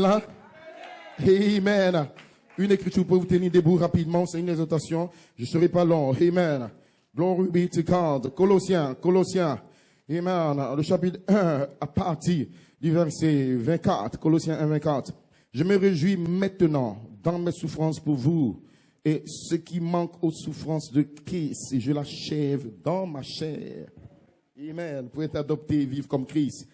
Là. Amen. Une écriture pour vous tenir debout rapidement, c'est une exhortation. Je ne serai pas long. Amen. Glory be to God. Colossiens. Amen. Le chapitre 1 à partir du verset 24. Colossiens 1, 24. Je me réjouis maintenant dans mes souffrances pour vous et ce qui manque aux souffrances de Christ. Et je l'achève dans ma chair. Amen. Pour être adopté, vivre comme Christ.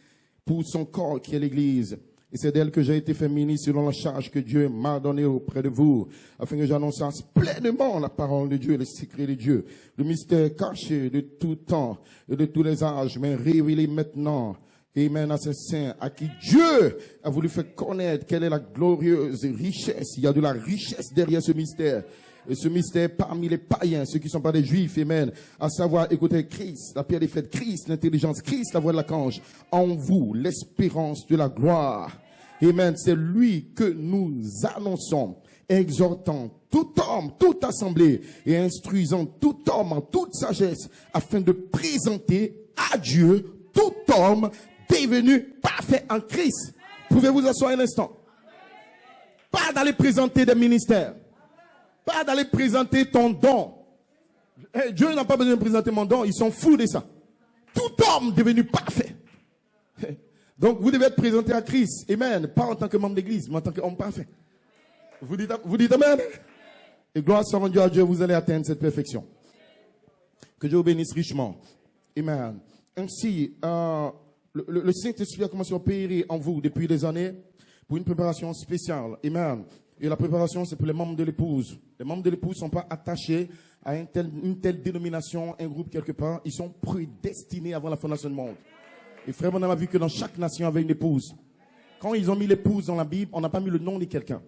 Pour son corps qui est l'Église. Et c'est d'elle que j'ai été fait ministre selon la charge que Dieu m'a donnée auprès de vous, afin que j'annonce pleinement la parole de Dieu, les secrets de Dieu, le mystère caché de tout temps et de tous les âges, mais révélé maintenant. Amen à ces saints, à qui Dieu a voulu faire connaître quelle est la glorieuse richesse. Il y a de la richesse derrière ce mystère. Et ce mystère parmi les païens, ceux qui ne sont pas des juifs, amen, à savoir, écoutez, Christ, la pierre des fêtes, Christ, l'intelligence, Christ, la voix de l'archange, en vous, l'espérance de la gloire. Amen, c'est lui que nous annonçons, exhortant tout homme, toute assemblée, et instruisant tout homme en toute sagesse, afin de présenter à Dieu tout homme devenu parfait en Christ. Pouvez-vous asseoir un instant? Pas d'aller présenter des ministères. Pas d'aller présenter ton don. Dieu n'a pas besoin de présenter mon don. Ils sont fous de ça. Tout homme devenu parfait. Donc, vous devez être présenté à Christ. Amen. Pas en tant que membre d'église, mais en tant qu'homme parfait. Vous dites Amen. Et gloire soit rendue à Dieu, vous allez atteindre cette perfection. Que Dieu vous bénisse richement. Amen. Ainsi, le Saint-Esprit a commencé à opérer en vous depuis des années pour une préparation spéciale. Amen. Et la préparation, c'est pour les membres de l'épouse. Les membres de l'épouse ne sont pas attachés à une telle dénomination, un groupe quelque part. Ils sont prédestinés avant la fondation du monde. Et frère, on a vu que dans chaque nation, il y avait une épouse. Quand ils ont mis l'épouse dans la Bible, on n'a pas mis le nom de quelqu'un.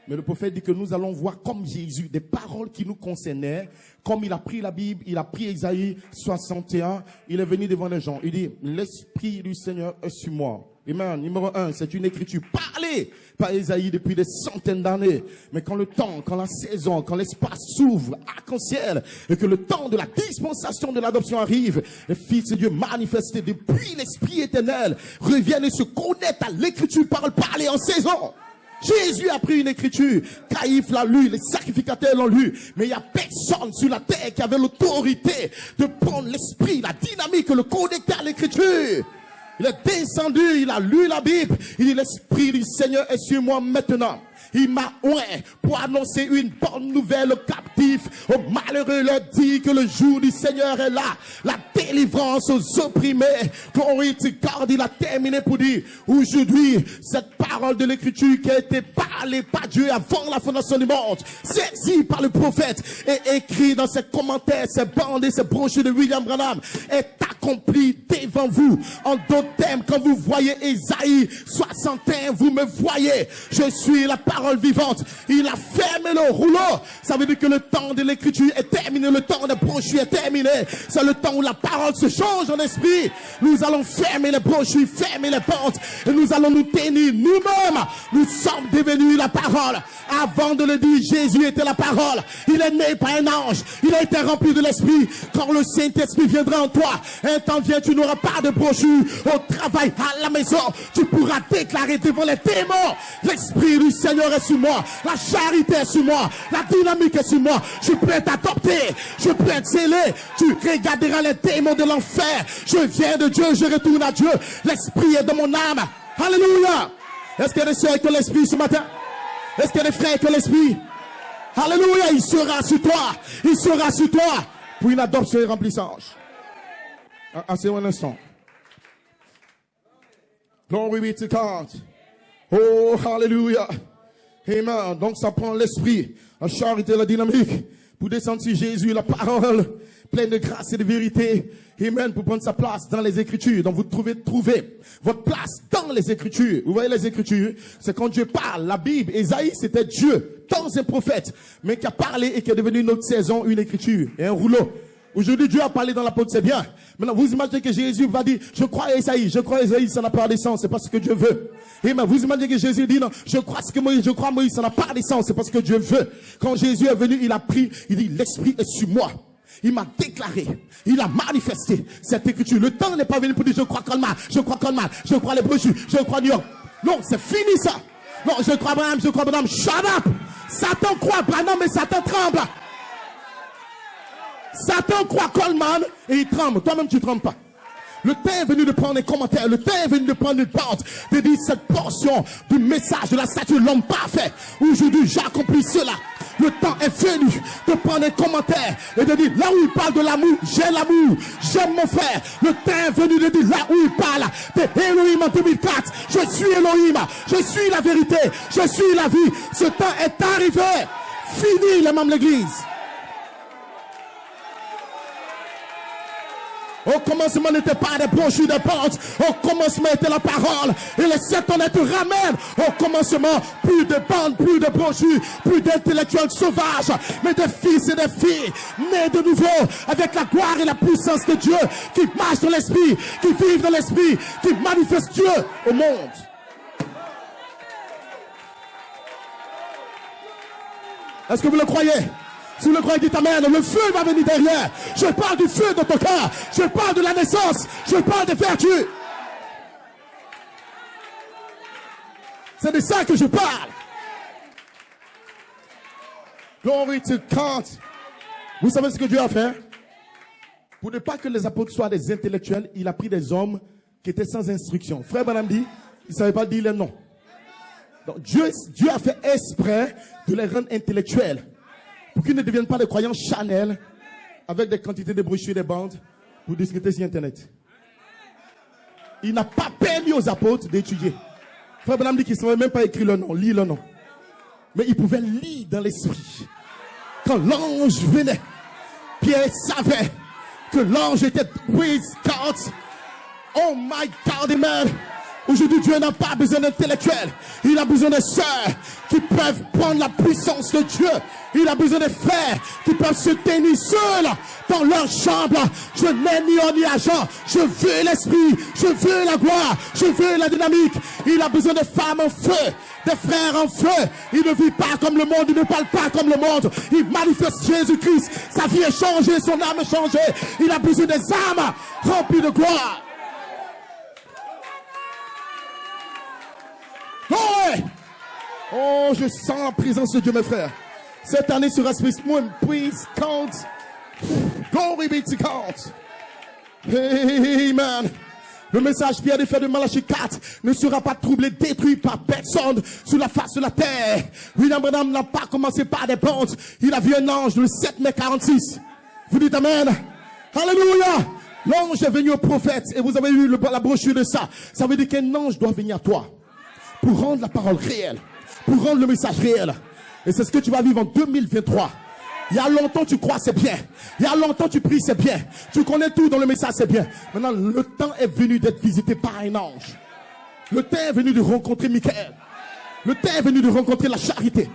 Mais le prophète dit que nous allons voir comme Jésus des paroles qui nous concernaient. Comme il a pris la Bible, il a pris Isaïe 61, il est venu devant les gens. Il dit, l'Esprit du Seigneur est sur moi. Amen. Numéro 1, c'est une écriture parlée par Isaïe depuis des centaines d'années. Mais quand le temps, quand la saison, quand l'espace s'ouvre, arc-en-ciel, et que le temps de la dispensation de l'adoption arrive, les fils de Dieu manifestés depuis l'Esprit éternel reviennent et se connectent à l'écriture parlée en saison. Jésus a pris une écriture, Caïphe l'a lu, les sacrificateurs l'ont lu, mais il n'y a personne sur la terre qui avait l'autorité de prendre l'esprit, la dynamique, le connecter à l'écriture. Il est descendu, il a lu la Bible, il dit l'Esprit du Seigneur est sur moi maintenant. Il m'a oué pour annoncer une bonne nouvelle aux captifs, aux malheureux, leur dit que le jour du Seigneur est là. La délivrance aux opprimés. Glory to God, il a terminé pour dire, aujourd'hui, cette parole de l'écriture qui a été parlée par Dieu avant la fondation du monde, saisie par le prophète et écrit dans ses commentaires, ses bandes et ses brochures de William Branham, est accomplie devant vous. En d'autres termes, quand vous voyez Isaïe 61, vous me voyez. Je suis la parole vivante. Il a fermé le rouleau. Ça veut dire que le temps de l'écriture est terminé. Le temps des brochures est terminé. C'est le temps où la parole se change en esprit. Nous allons fermer les brochures, fermer les portes. Et nous allons nous tenir nous-mêmes. Nous sommes devenus la parole. Avant de le dire, Jésus était la parole. Il est né par un ange. Il a été rempli de l'esprit. Quand le Saint-Esprit viendra en toi, un temps vient, tu n'auras pas de brochure. Au travail, à la maison, tu pourras déclarer devant les démons, l'Esprit du Seigneur est sur moi, la charité est sur moi, la dynamique est sur moi, je peux être adopté, je peux être scellé, tu regarderas les démons de l'enfer, je viens de Dieu, je retourne à Dieu, l'Esprit est dans mon âme, alléluia. Est-ce qu'il y a des sœurs que l'Esprit ce matin? Est-ce qu'il y a des frères que l'Esprit? Alléluia, il sera sur toi, il sera sur toi, pour une adoption et remplissage. Assez un instant. Glory be to God. Oh, hallelujah. Amen. Donc ça prend l'esprit, la charité, la dynamique pour descendre sur Jésus, la parole pleine de grâce et de vérité. Amen. Pour prendre sa place dans les Écritures. Donc vous trouvez votre place dans les Écritures. Vous voyez les Écritures, c'est quand Dieu parle. La Bible, Isaïe, c'était Dieu dans un prophète, mais qui a parlé et qui est devenu une autre saison, une Écriture et un rouleau. Aujourd'hui, Dieu a parlé dans l'apôtre, c'est bien. Maintenant, vous imaginez que Jésus va dire, je crois à Isaïe, ça n'a pas de sens, c'est pas ce que Dieu veut. Et vous imaginez que Jésus dit, non, je crois à Moïse, ça n'a pas de sens, c'est pas ce que Dieu veut. Quand Jésus est venu, il a pris, il dit, l'Esprit est sur moi. Il m'a déclaré, il a manifesté cette écriture. Le temps n'est pas venu pour dire, je crois Colmar, je crois les brochures, je crois New York. Non, c'est fini ça. Non, je crois Branham. Shut up! Satan croit Branham et Satan tremble. Satan croit Coleman et il tremble. Toi-même, tu trembles pas. Le temps est venu de prendre un commentaire. Le temps est venu de prendre une porte. De dire cette portion du message de la statue de l'homme parfait. Aujourd'hui, j'ai accompli cela. Le temps est venu de prendre un commentaire et de dire là où il parle de l'amour, j'ai l'amour, j'aime mon frère. Le temps est venu de dire là où il parle de Elohim en 2004. Je suis Elohim, je suis la vérité, je suis la vie. Ce temps est arrivé. Fini les membres de l'église. Au commencement n'était pas des brochures de portes. Au commencement était la parole. Et les 7 honnêtes ramènent. Au commencement, plus de bandes, plus de brochures, plus d'intellectuels sauvages, mais des fils et des filles nés de nouveau avec la gloire et la puissance de Dieu, qui marchent dans l'esprit, qui vivent dans l'esprit, qui manifestent Dieu au monde. Est-ce que vous le croyez? Si vous le croyez, dites amen. Le feu va venir derrière. Je parle du feu de ton cœur. Je parle de la naissance. Je parle des vertus. C'est de ça que je parle. Glory to God. Vous savez ce que Dieu a fait? Pour ne pas que les apôtres soient des intellectuels, il a pris des hommes qui étaient sans instruction. Frère Branham dit, il ne savait pas dire les noms. Donc Dieu a fait exprès de les rendre intellectuels. Pour qu'ils ne deviennent pas des croyants charnels avec des quantités de brochures et de bandes pour discuter sur Internet. Il n'a pas permis aux apôtres d'étudier. Frère Branham dit qu'il ne savait même pas écrire le nom, lire le nom. Mais il pouvait lire dans l'esprit. Quand l'ange venait, Pierre savait que l'ange était with God. Oh my God, amen. Aujourd'hui, Dieu n'a pas besoin d'intellectuels. Il a besoin de sœurs qui peuvent prendre la puissance de Dieu. Il a besoin de frères qui peuvent se tenir seuls dans leur chambre. Je n'ai ni or ni argent. Je veux l'esprit. Je veux la gloire. Je veux la dynamique. Il a besoin de femmes en feu, des frères en feu. Il ne vit pas comme le monde. Il ne parle pas comme le monde. Il manifeste Jésus-Christ. Sa vie est changée. Son âme est changée. Il a besoin des âmes remplies de gloire. Oh, je sens la présence de Dieu, mes frères. Cette année sera spécialement please count. Glory be to God. Amen. Le message Pierre des Faits de Malachie 4 ne sera pas troublé, détruit par personne sur la face de la terre. William Branham n'a pas commencé par des pentes. Il a vu un ange le 7 mai 46. Vous dites amen. Alléluia. L'ange est venu au prophète et vous avez eu la brochure de ça. Ça veut dire qu'un ange doit venir à toi pour rendre la parole réelle, pour rendre le message réel. Et c'est ce que tu vas vivre en 2023. Il y a longtemps tu crois c'est bien. Il y a longtemps tu pries c'est bien. Tu connais tout dans le message c'est bien. Maintenant le temps est venu d'être visité par un ange. Le temps est venu de rencontrer Michael. Le temps est venu de rencontrer la charité.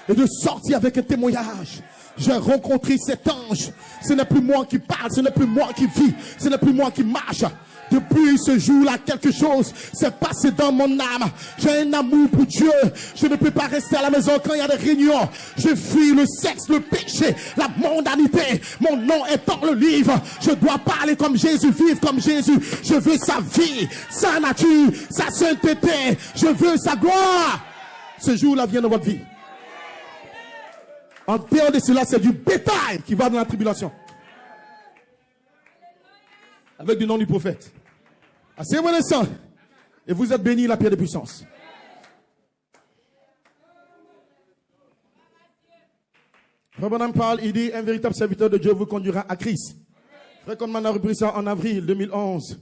Et de sortir avec un témoignage. J'ai rencontré cet ange. Ce n'est plus moi qui parle. Ce n'est plus moi qui vis. Ce n'est plus moi qui marche. Depuis ce jour-là, quelque chose s'est passé dans mon âme. J'ai un amour pour Dieu. Je ne peux pas rester à la maison quand il y a des réunions. Je fuis le sexe, le péché, la mondanité. Mon nom est dans le livre. Je dois parler comme Jésus, vivre comme Jésus. Je veux sa vie, sa nature, sa sainteté. Je veux sa gloire. Ce jour-là vient dans votre vie. En dehors de cela, c'est du bétail qui va dans la tribulation. Avec du nom du prophète. Assez reconnaissant. Et vous êtes bénis la pierre de puissance. Frère Branham parle, il dit, un véritable serviteur de Dieu vous conduira à Christ. Frère Conman a repris ça en avril 2011.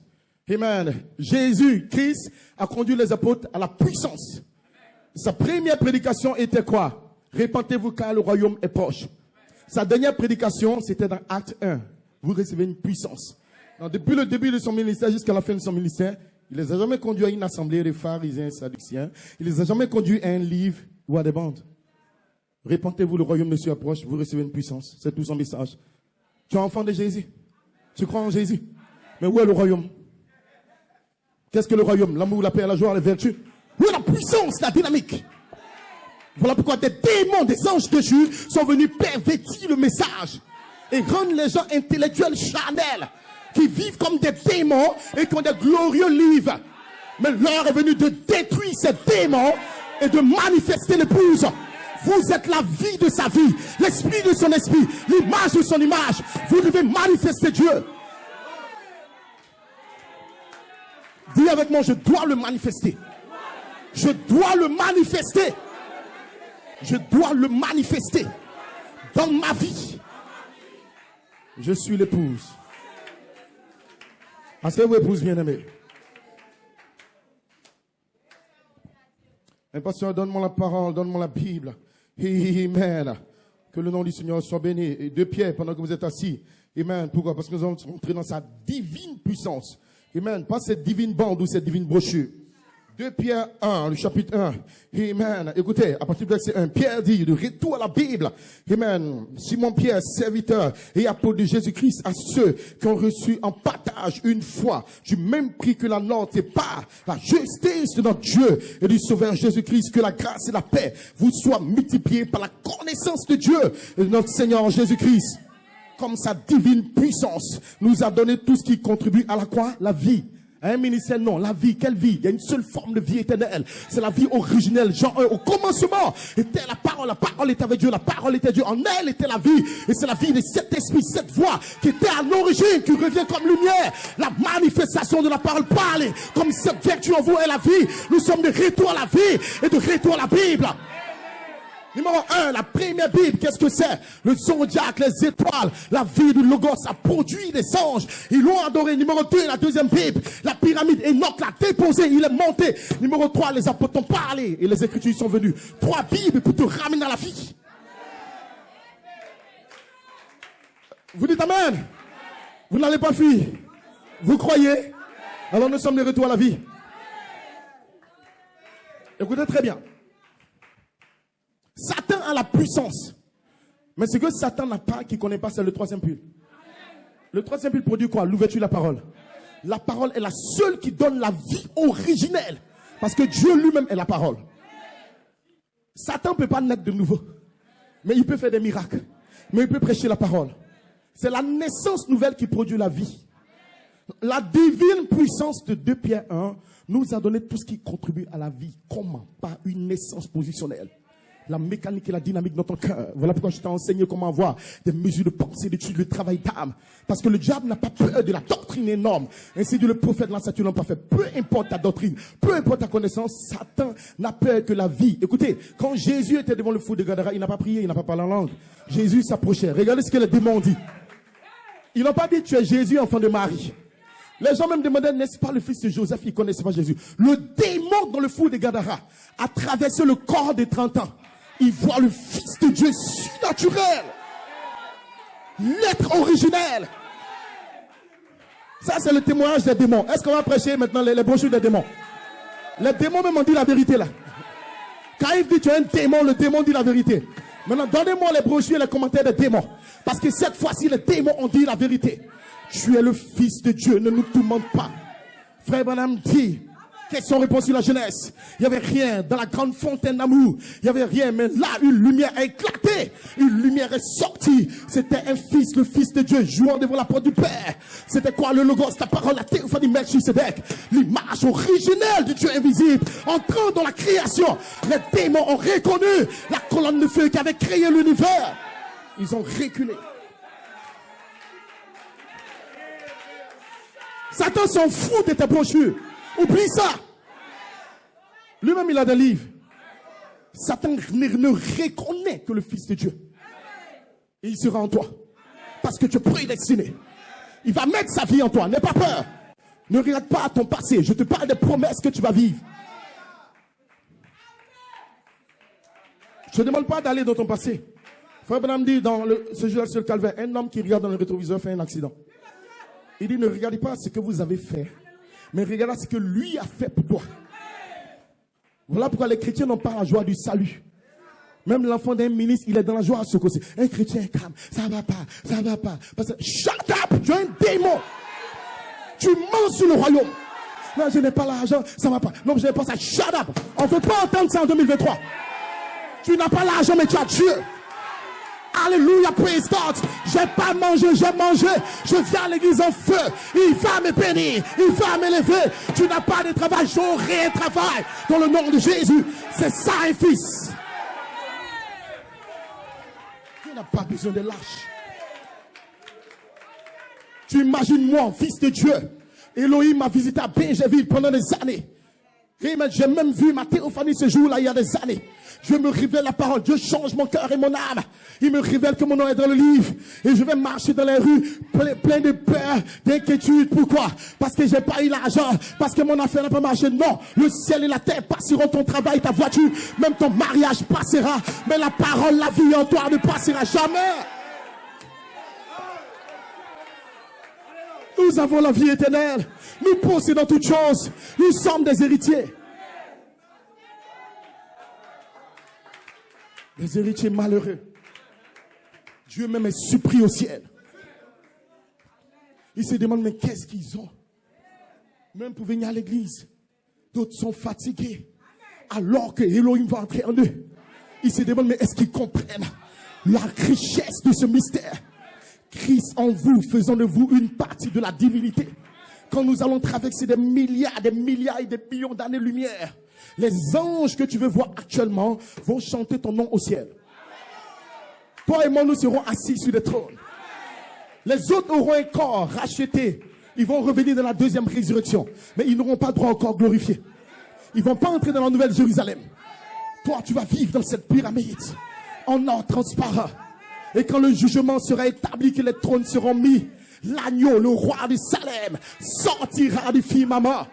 Amen. Jésus, Christ, a conduit les apôtres à la puissance. Sa première prédication était quoi? Répentez-vous car le royaume est proche. Sa dernière prédication, c'était dans Acte 1. Vous recevez une puissance. Donc, depuis le début de son ministère jusqu'à la fin de son ministère, il ne les a jamais conduits à une assemblée de pharisiens, sadduciens. Il ne les a jamais conduits à un livre ou à des bandes. Répentez-vous, le royaume de Dieu approche, vous recevez une puissance. C'est tout son message. Tu es enfant de Jésus. Tu crois en Jésus. Mais où est le royaume? Qu'est-ce que le royaume? L'amour, la paix, la joie, la vertu. Où est la puissance, la dynamique? Voilà pourquoi des démons, des anges de Dieu sont venus pervertir le message et rendre les gens intellectuels charnels qui vivent comme des démons et qui ont des glorieux livres. Mais l'heure est venue de détruire ces démons et de manifester l'épouse. Vous êtes la vie de sa vie, l'esprit de son esprit, l'image de son image. Vous devez manifester Dieu. Dis avec moi, je dois le manifester. Je dois le manifester. Je dois le manifester dans ma vie. Je suis l'épouse. Est-ce que vous épouse bien-aimée? Un pasteur, donne-moi la parole, donne-moi la Bible. Amen. Que le nom du Seigneur soit béni. Et 2 Pierre, pendant que vous êtes assis. Amen. Pourquoi? Parce que nous allons entrer dans sa divine puissance. Amen. Pas cette divine bande ou cette divine brochure. 2 Pierre 1, le chapitre 1. Amen. Écoutez, à partir du verset 1, Pierre dit, de retour à la Bible. Amen. Simon Pierre, serviteur et apôtre de Jésus-Christ, à ceux qui ont reçu en partage une foi du même prix que la nôtre et par la justice de notre Dieu et du Sauveur Jésus-Christ, que la grâce et la paix vous soient multipliées par la connaissance de Dieu et de notre Seigneur Jésus-Christ. Comme sa divine puissance nous a donné tout ce qui contribue à la quoi? La vie. Un ministère, non. La vie, quelle vie? Il y a une seule forme de vie éternelle. C'est la vie originelle. Jean 1, au commencement était la parole était avec Dieu, la parole était Dieu. En elle était la vie. Et c'est la vie de cet esprit, cette voix qui était à l'origine, qui revient comme lumière. La manifestation de la parole parlée. Comme cette vertu en vous est la vie. Nous sommes de retour à la vie et de retour à la Bible. Numéro 1, la première Bible, qu'est-ce que c'est? Le zodiaque, les étoiles, la vie du Logos a produit des anges. Ils l'ont adoré. Numéro 2, la deuxième Bible, la pyramide, Enoch l'a déposé, il est monté. Numéro 3, les apôtres ont parlé et les Écritures sont venues. 3 Bibles pour te ramener à la vie. Vous dites Amen? Vous n'allez pas fuir? Vous croyez? Alors nous sommes de retour à la vie. Écoutez très bien. Satan a la puissance. Mais ce que Satan n'a pas, qu'il ne connaît pas, c'est le 3e pile. Le 3e pile produit quoi? L'ouverture de la parole. La parole est la seule qui donne la vie originelle. Parce que Dieu lui-même est la parole. Satan ne peut pas naître de nouveau. Mais il peut faire des miracles. Mais il peut prêcher la parole. C'est la naissance nouvelle qui produit la vie. La divine puissance de 2 Pierre 1 nous a donné tout ce qui contribue à la vie. Comment? Par une naissance positionnelle. La mécanique et la dynamique de notre cœur. Voilà pourquoi je t'ai enseigné comment avoir des mesures de pensée, d'études, de travail d'âme. Parce que le diable n'a pas peur de la doctrine énorme. Ainsi dit le prophète de l'Ancien n'a pas fait. Peu importe ta doctrine, peu importe ta connaissance, Satan n'a peur que la vie. Écoutez, quand Jésus était devant le fou de Gadara, il n'a pas prié, il n'a pas parlé en langue. Jésus s'approchait. Regardez ce que les démons ont dit. Ils n'ont pas dit tu es Jésus, enfant de Marie. Les gens même demandaient, n'est-ce pas le fils de Joseph? Ils ne connaissaient pas Jésus. Le démon dans le fou de Gadara a traversé le corps de 30 ans. Il voit le Fils de Dieu surnaturel. L'être originel. Ça, c'est le témoignage des démons. Est-ce qu'on va prêcher maintenant les brochures des démons? Les démons même ont dit la vérité là. Quand il dit tu es un démon, le démon dit la vérité. Maintenant, donnez-moi les brochures et les commentaires des démons. Parce que cette fois-ci, les démons ont dit la vérité. Tu es le Fils de Dieu, ne nous tourmente pas. Frère Branham dit, question-réponse sur la jeunesse. Il n'y avait rien dans la grande fontaine d'amour. Il n'y avait rien, mais là, une lumière a éclaté. Une lumière est sortie. C'était un fils, le Fils de Dieu, jouant devant la porte du Père. C'était quoi le Logos, la parole, la théophanie Melchisedec, l'image originelle du Dieu invisible, entrant dans la création. Les démons ont reconnu la colonne de feu qui avait créé l'univers. Ils ont reculé. Satan s'en fout de tes brochures. Oublie ça. Lui-même, il a des livres. Satan ne reconnaît que le Fils de Dieu. Et il sera en toi. Parce que tu es prédestiné. Il va mettre sa vie en toi. N'aie pas peur. Ne regarde pas à ton passé. Je te parle des promesses que tu vas vivre. Je ne demande pas d'aller dans ton passé. Frère Branham dit dans ce jour sur le calvaire, un homme qui regarde dans le rétroviseur fait un accident. Il dit, ne regardez pas ce que vous avez fait, mais regardez ce que lui a fait pour toi. Voilà pourquoi les chrétiens n'ont pas la joie du salut. Même l'enfant d'un ministre, il est dans la joie à ce côté. Un chrétien calme, ça va pas, ça va pas. Parce que, shut up, tu es un démon. Tu mens sur le royaume. Non, je n'ai pas l'argent, ça va pas. Non, je n'ai pas ça, shut up. On ne veut pas entendre ça en 2023. Tu n'as pas l'argent, mais tu as Dieu. Alléluia, praise God. J'ai pas mangé, j'ai mangé. Je viens à l'église en feu. Il va me bénir, il va m'élever. Tu n'as pas de travail, j'aurai un travail. Dans le nom de Jésus, c'est ça un fils. Tu n'as pas besoin de lâche. Tu imagines moi, fils de Dieu. Elohim m'a visité à Benjaville pendant des années. J'ai même vu ma théophanie ce jour-là il y a des années. Dieu me révèle la parole. Dieu change mon cœur et mon âme. Il me révèle que mon nom est dans le livre. Et je vais marcher dans les rues plein de peur, d'inquiétude. Pourquoi? Parce que j'ai pas eu l'argent. Parce que mon affaire n'a pas marché. Non. Le ciel et la terre passeront, ton travail, ta voiture. Même ton mariage passera. Mais la parole, la vie en toi ne passera jamais. Nous avons la vie éternelle. Nous possédons toutes choses. Nous sommes des héritiers. Des héritiers malheureux. Dieu même est surpris au ciel. Il se demande, mais qu'est-ce qu'ils ont? Même pour venir à l'église. D'autres sont fatigués. Alors que Elohim va entrer en eux. Il se demande, mais est-ce qu'ils comprennent la richesse de ce mystère? Christ en vous, faisant de vous une partie de la divinité. Quand nous allons traverser des milliards et des millions d'années-lumière, les anges que tu veux voir actuellement vont chanter ton nom au ciel. Toi et moi, nous serons assis sur des trônes. Les autres auront un corps racheté. Ils vont revenir dans la deuxième résurrection. Mais ils n'auront pas droit au corps glorifié. Ils ne vont pas entrer dans la nouvelle Jérusalem. Toi, tu vas vivre dans cette pyramide en or transparent. Et quand le jugement sera établi, que les trônes seront mis, l'agneau, le roi de Salem, sortira du firmament.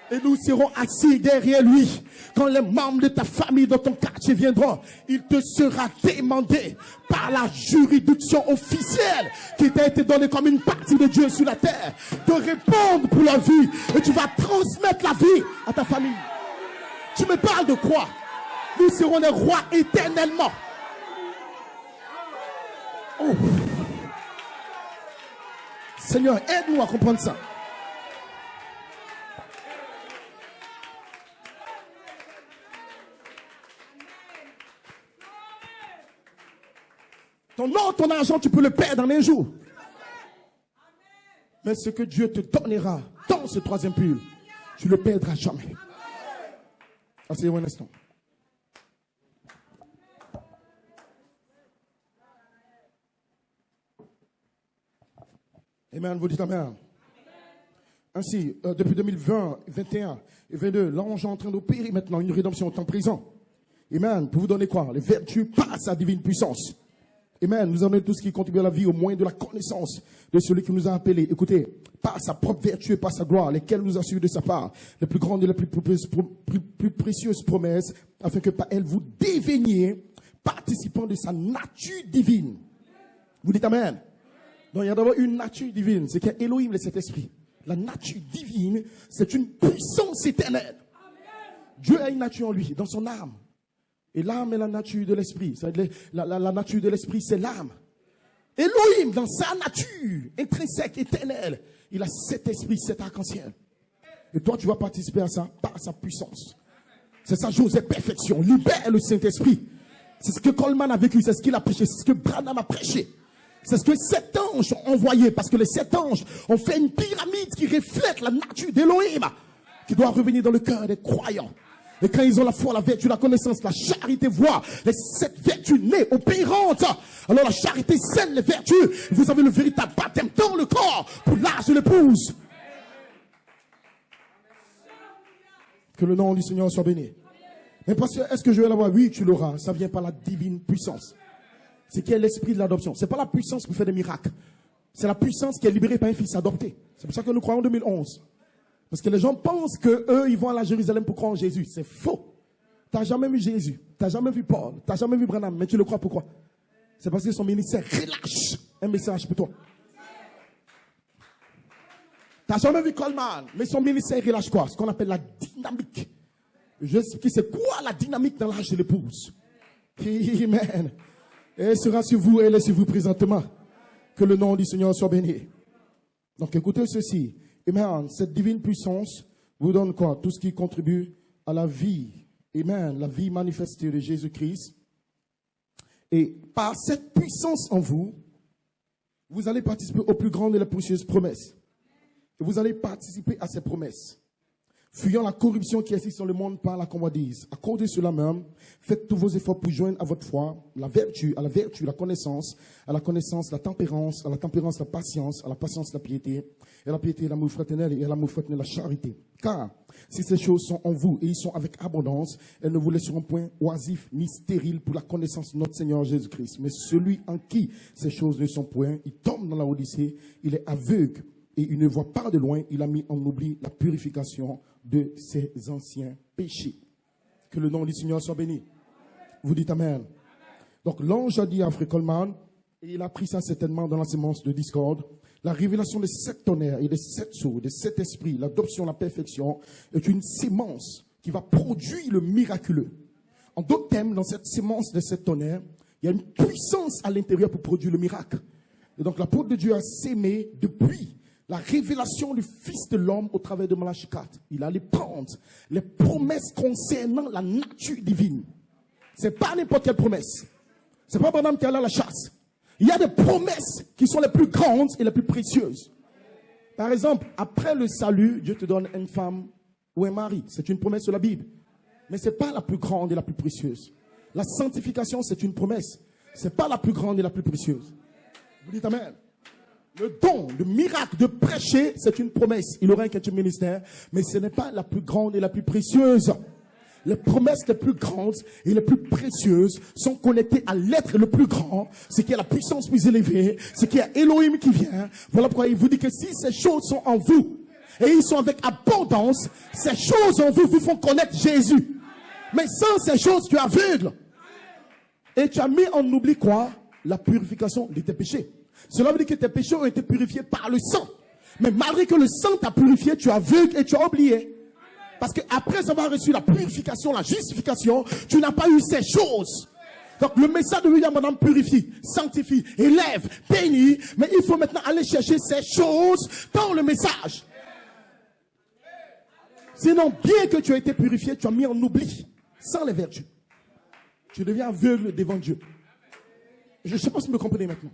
Et nous serons assis derrière lui. Quand les membres de ta famille, dans ton quartier viendront, il te sera demandé par la juridiction officielle qui t'a été donnée comme une partie de Dieu sur la terre, de répondre pour la vie. Et tu vas transmettre la vie à ta famille. Tu me parles de quoi? Nous serons des rois éternellement. Oh. Seigneur, aide-nous à comprendre ça. Ton or, ton argent, tu peux le perdre en un jour. Mais ce que Dieu te donnera dans ce troisième pull, tu le perdras jamais. Asseyez-vous un instant. Amen, vous dites Amen. Ainsi, depuis 2020, 21 et 22, l'ange est en train d'opérer maintenant une rédemption au temps présent. Amen, pour vous donner quoi? Les vertus par sa divine puissance. Amen, nous avons tout ce qui contribue à la vie, au moins de la connaissance de celui qui nous a appelés. Écoutez, par sa propre vertu et par sa gloire, lesquelles nous assurent de sa part les plus grandes et les plus précieuses promesses, afin que par elles vous deveniez participants de sa nature divine. Vous dites Amen. Donc il y a d'abord une nature divine, c'est qu'il y a Elohim, le Saint-Esprit. La nature divine, c'est une puissance éternelle. Dieu a une nature en lui, dans son âme. Et l'âme est la nature de l'esprit. La nature de l'esprit, c'est l'âme. Elohim, dans sa nature intrinsèque, éternelle, il a cet esprit, cet arc-en-ciel. Et toi, tu vas participer à ça par sa puissance. C'est sa chose de perfection. Libère le Saint-Esprit. C'est ce que Coleman a vécu, c'est ce qu'il a prêché, c'est ce que Branham a prêché. C'est ce que 7 anges ont envoyé, parce que les 7 anges ont fait une pyramide qui reflète la nature d'Elohim, qui doit revenir dans le cœur des croyants. Et quand ils ont la foi, la vertu, la connaissance, la charité, voient les 7 vertus nées, opérantes. Alors la charité scène les vertus. Vous avez le véritable baptême dans le corps pour l'âge de l'épouse. Que le nom du Seigneur soit béni. Mais pasteur, est-ce que je vais l'avoir? Oui, tu l'auras. Ça vient par la divine puissance. C'est qui est l'esprit de l'adoption. C'est pas la puissance pour faire des miracles. C'est la puissance qui est libérée par un fils adopté. C'est pour ça que nous croyons en 2011. Parce que les gens pensent qu'eux, ils vont à la Jérusalem pour croire en Jésus. C'est faux. Tu n'as jamais vu Jésus. Tu n'as jamais vu Paul. Tu n'as jamais vu Branham. Mais tu le crois pourquoi? C'est parce que son ministère relâche un message pour toi. Tu n'as jamais vu Coleman. Mais son ministère relâche quoi? Ce qu'on appelle la dynamique. Je vais expliquer c'est quoi la dynamique dans l'âge de l'épouse. Amen. Et elle sera sur vous, elle est sur vous présentement. Que le nom du Seigneur soit béni. Donc écoutez ceci. Amen. Cette divine puissance vous donne quoi? Tout ce qui contribue à la vie. Amen. La vie manifestée de Jésus-Christ. Et par cette puissance en vous, vous allez participer aux plus grandes et les précieuses promesses. Et vous allez participer à ces promesses. Fuyant la corruption qui existe dans le monde par la convoitise. À cause de cela même, faites tous vos efforts pour joindre à votre foi la vertu, à la vertu, la connaissance, à la connaissance, la tempérance, à la tempérance, la patience, à la patience, la piété, et à la piété, l'amour fraternel, et à l'amour fraternel, la charité. Car si ces choses sont en vous et ils sont avec abondance, elles ne vous laisseront point oisifs ni stériles pour la connaissance de notre Seigneur Jésus-Christ. Mais celui en qui ces choses ne sont point, il tombe dans la odyssée, il est aveugle et il ne voit pas de loin, il a mis en oubli la purification de ses anciens péchés. Que le nom du Seigneur soit béni. Vous dites Amen. Donc l'ange a dit à Frère Coleman, et il a pris ça certainement dans la sémence de discorde, la révélation des 7 tonnerres et des 7 sceaux, des 7 esprits, l'adoption, la perfection, est une sémence qui va produire le miraculeux. En d'autres termes, dans cette sémence des 7 tonnerres, il y a une puissance à l'intérieur pour produire le miracle. Et donc l'apôtre de Dieu a sémé depuis la révélation du Fils de l'homme au travers de Malachie 4. Il allait prendre les promesses concernant la nature divine. C'est pas n'importe quelle promesse. C'est pas madame qui allait à la chasse. Il y a des promesses qui sont les plus grandes et les plus précieuses. Par exemple, après le salut, Dieu te donne une femme ou un mari. C'est une promesse de la Bible. Mais c'est pas la plus grande et la plus précieuse. La sanctification, c'est une promesse. C'est pas la plus grande et la plus précieuse. Vous dites Amen. Le don, le miracle de prêcher, c'est une promesse. Il aura un quelque ministère, mais ce n'est pas la plus grande et la plus précieuse. Les promesses les plus grandes et les plus précieuses sont connectées à l'être le plus grand, ce qui est la puissance plus élevée, ce qui est Elohim qui vient. Voilà pourquoi il vous dit que si ces choses sont en vous, et ils sont avec abondance, ces choses en vous vous font connaître Jésus. Mais sans ces choses, tu es aveugle. Et tu as mis en oubli quoi? La purification de tes péchés. Cela veut dire que tes péchés ont été purifiés par le sang. Mais malgré que le sang t'a purifié, tu es aveugle et tu as oublié. Parce que après avoir reçu la purification, la justification, tu n'as pas eu ces choses. Donc le message de William Branham purifie, sanctifie, élève, bénit. Mais il faut maintenant aller chercher ces choses dans le message. Sinon, bien que tu aies été purifié, tu as mis en oubli, sans les vertus. Tu deviens aveugle devant Dieu. Je ne sais pas si vous me comprenez maintenant.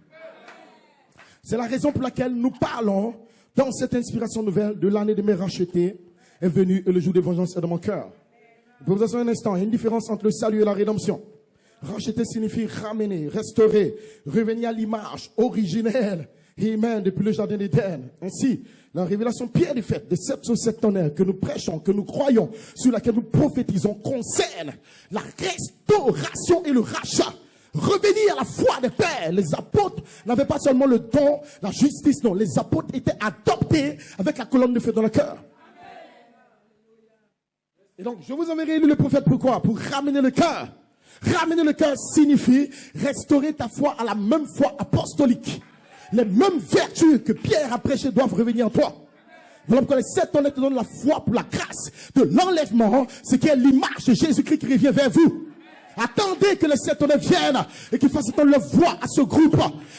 C'est la raison pour laquelle nous parlons dans cette inspiration nouvelle de l'année de mes rachetés est venue et le jour de vengeance est dans mon cœur. Pour vous assurer un instant, il y a une différence entre le salut et la rédemption. Racheter signifie ramener, restaurer, revenir à l'image originelle. Amen, depuis le jardin d'Éden. Ainsi, la révélation pierre des fêtes des 7 sur 7 tonnerres que nous prêchons, que nous croyons, sur laquelle nous prophétisons, concerne la restauration et le rachat. Revenir à la foi des pères. Les apôtres n'avaient pas seulement le don, la justice, non. Les apôtres étaient adoptés avec la colonne de feu dans le cœur. Et donc, je vous avais élu le prophète pourquoi? Pour ramener le cœur. Ramener le cœur signifie restaurer ta foi à la même foi apostolique. Les mêmes vertus que Pierre a prêchées doivent revenir en toi. Voilà pourquoi les 7 tonnerres te donnent la foi pour la grâce de l'enlèvement, ce qui est l'image de Jésus-Christ qui revient vers vous. Attendez que les 7 tonnerres viennent et qu'ils fassent entendre leur voix à ce groupe.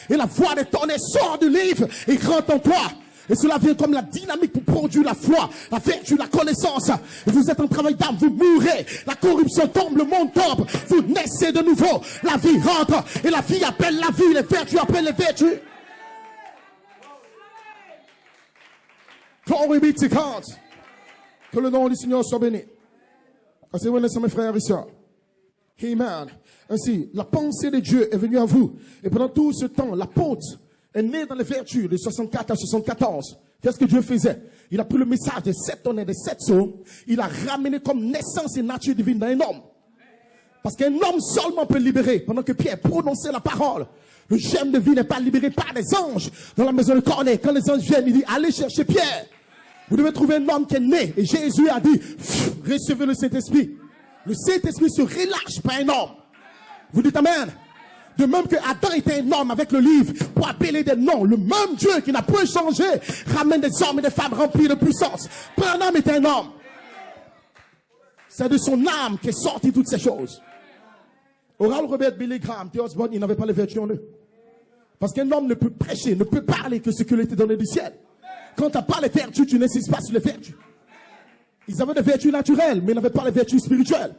Et la voix des tonnerres sort du livre et rentre en toi. Et cela vient comme la dynamique pour produire la foi, la vertu, la connaissance. Et vous êtes en travail d'âme, vous mourrez. La corruption tombe, le monde tombe. Vous naissez de nouveau. La vie rentre et la vie appelle la vie. Les vertus appellent les vertus. Glory be to God. Que le nom du Seigneur soit béni. Asseyez-vous, mes frères et sœurs. Amen. Ainsi, la pensée de Dieu est venue à vous. Et pendant tout ce temps, l'apôtre est né dans les vertus de 64 à 74. Qu'est-ce que Dieu faisait? Il a pris le message des 7 tonnerres, des 7 sceaux. Il a ramené comme naissance et nature divine dans un homme. Parce qu'un homme seulement peut libérer. Pendant que Pierre prononçait la parole. Le germe de vie n'est pas libéré par des anges. Dans la maison de Corneille, quand les anges viennent, il dit, allez chercher Pierre. Vous devez trouver un homme qui est né. Et Jésus a dit, recevez le Saint-Esprit. Le Saint-Esprit se relâche par un homme. Vous dites Amen. De même que Adam était un homme avec le livre pour appeler des noms. Le même Dieu qui n'a point changé ramène des hommes et des femmes remplis de puissance. Branham était un homme. C'est de son âme qu'est sorti toutes ces choses. Oral Robert, Billy Graham, Theo Osborne, ils n'avaient pas les vertus en eux. Parce qu'un homme ne peut prêcher, ne peut parler que ce qui lui était donné du ciel. Quand tu n'as pas les vertus, tu n'insistes pas sur les vertus. Ils avaient des vertus naturelles, mais ils n'avaient pas les vertus spirituelles.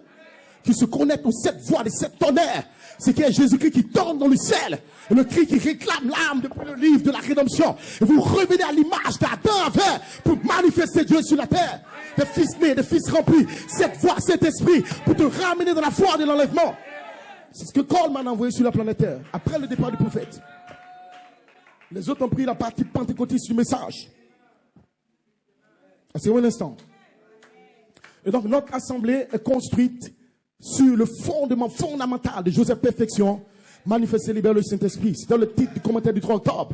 qui se connectent aux 7 voix des 7 tonnerres. C'est qu'il y a Jésus-Christ qui tombe dans le ciel. Et le cri qui réclame l'âme depuis le livre de la rédemption. Et vous revenez à l'image d'Adam avait pour manifester Dieu sur la terre. Des fils nés, des fils remplis. Cette voix, cet esprit pour te ramener dans la foi de l'enlèvement. C'est ce que Coleman a envoyé sur la planète Terre après le départ du prophète. Les autres ont pris la partie pentecôtiste du message. C'est un instant. Et donc notre assemblée est construite sur le fondement fondamental de Joseph Perfection, manifester libérer le Saint-Esprit. C'est dans le titre du commentaire du 3 octobre.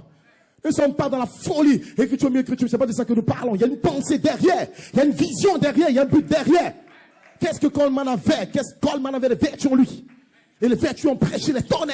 Nous ne sommes pas dans la folie. Écriture, mieux écriture, c'est pas de ça que nous parlons. Il y a une pensée derrière. Il y a une vision derrière. Il y a un but derrière. Qu'est-ce que Coleman avait? Qu'est-ce que Coleman avait de vertu en lui? Et les vertus ont prêché les tonnerres.